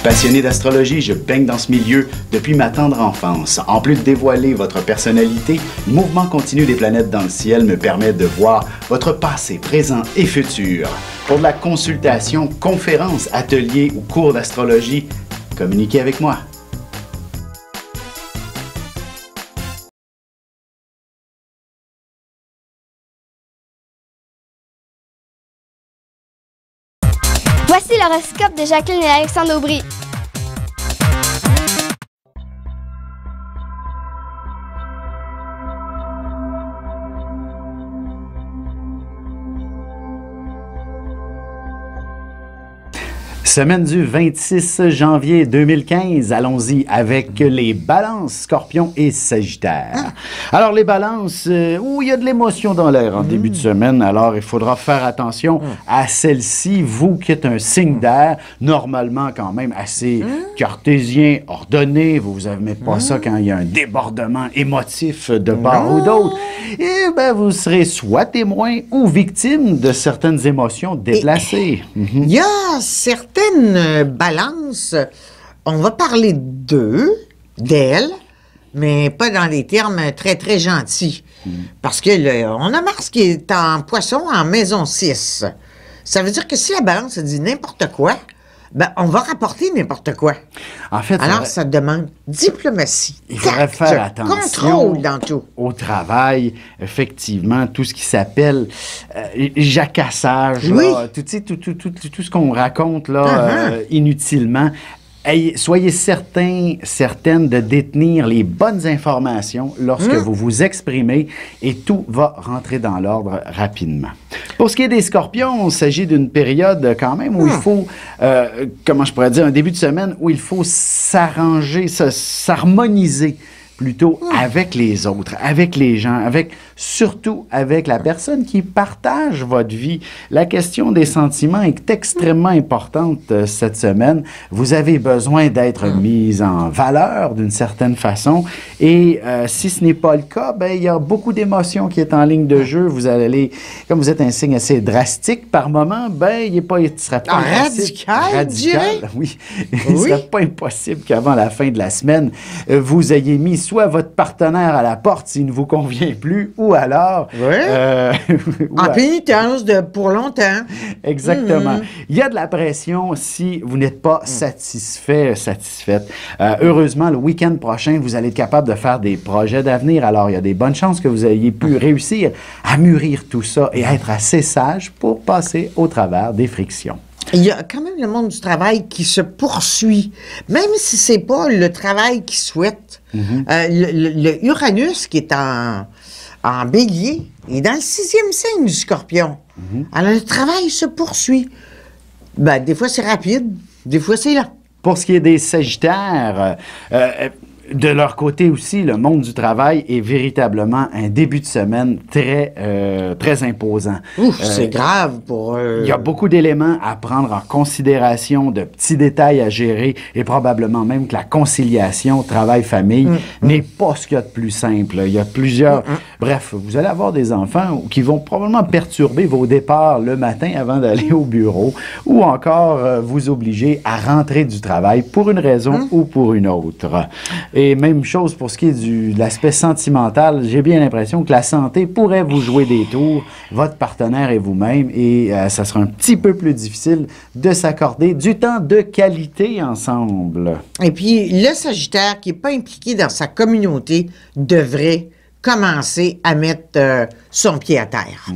Passionné d'astrologie, je baigne dans ce milieu depuis ma tendre enfance. En plus de dévoiler votre personnalité, le mouvement continu des planètes dans le ciel me permet de voir votre passé, présent et futur. Pour de la consultation, conférences, ateliers ou cours d'astrologie, communiquez avec moi. Voici l'horoscope de Jacqueline et Alexandre Aubry. Semaine du 26 janvier 2015, allons-y avec les balances, scorpions et sagittaires. Alors les balances, il y a de l'émotion dans l'air en début de semaine, alors il faudra faire attention à celle-ci, vous qui êtes un signe d'air, normalement quand même assez cartésien, ordonné, vous n'aimez pas ça quand il y a un débordement émotif de part ou d'autre, et bien vous serez soit témoin ou victime de certaines émotions déplacées. Il y a certaines balances, on va parler d'elles, mais pas dans des termes très, très gentils. Parce que on a Mars qui est en poisson en maison 6. Ça veut dire que si la balance dit n'importe quoi, ben, on va rapporter n'importe quoi. En fait, alors, ça demande diplomatie. Il faudrait faire attention contrôle dans tout. Au travail, effectivement, tout ce qui s'appelle jacassage, oui. Là, tout ce qu'on raconte là, inutilement. Soyez certaines de détenir les bonnes informations lorsque vous vous exprimez et tout va rentrer dans l'ordre rapidement. Pour ce qui est des scorpions, il s'agit d'une période quand même où il faut, comment je pourrais dire, un début de semaine où il faut s'arranger, s'harmoniser plutôt avec les autres, avec les gens, surtout avec la personne qui partage votre vie. La question des sentiments est extrêmement importante cette semaine. Vous avez besoin d'être mis en valeur d'une certaine façon et si ce n'est pas le cas, ben, il y a beaucoup d'émotions qui est en ligne de jeu. Vous allez, comme vous êtes un signe assez drastique par moment, ben, il ne sera pas radical, oui. Il ne sera pas impossible qu'avant la fin de la semaine, vous ayez mis soit votre partenaire à la porte s'il ne vous convient plus, ou alors... en pénitence pour longtemps. Exactement. Il y a de la pression si vous n'êtes pas satisfaite. Heureusement, le week-end prochain, vous allez être capable de faire des projets d'avenir. Alors, il y a des bonnes chances que vous ayez pu réussir à mûrir tout ça et être assez sage pour passer au travers des frictions. Il y a quand même le monde du travail qui se poursuit, même si c'est pas le travail qu'ils souhaitent. Le Uranus qui est en bélier est dans le 6e signe du scorpion. Alors le travail se poursuit. Ben, des fois c'est rapide, des fois c'est lent. Pour ce qui est des sagittaires, de leur côté aussi, le monde du travail est véritablement un début de semaine très imposant. C'est grave pour eux. Il y a beaucoup d'éléments à prendre en considération, de petits détails à gérer et probablement même que la conciliation travail-famille n'est pas ce qu'il y a de plus simple. Il y a plusieurs... Bref, vous allez avoir des enfants qui vont probablement perturber vos départs le matin avant d'aller au bureau ou encore vous obliger à rentrer du travail pour une raison ou pour une autre. Et même chose pour ce qui est de l'aspect sentimental, j'ai bien l'impression que la santé pourrait vous jouer des tours, votre partenaire et vous-même, et ça sera un petit peu plus difficile de s'accorder du temps de qualité ensemble. Et puis, le Sagittaire qui n'est pas impliqué dans sa communauté devrait commencer à mettre son pied à terre.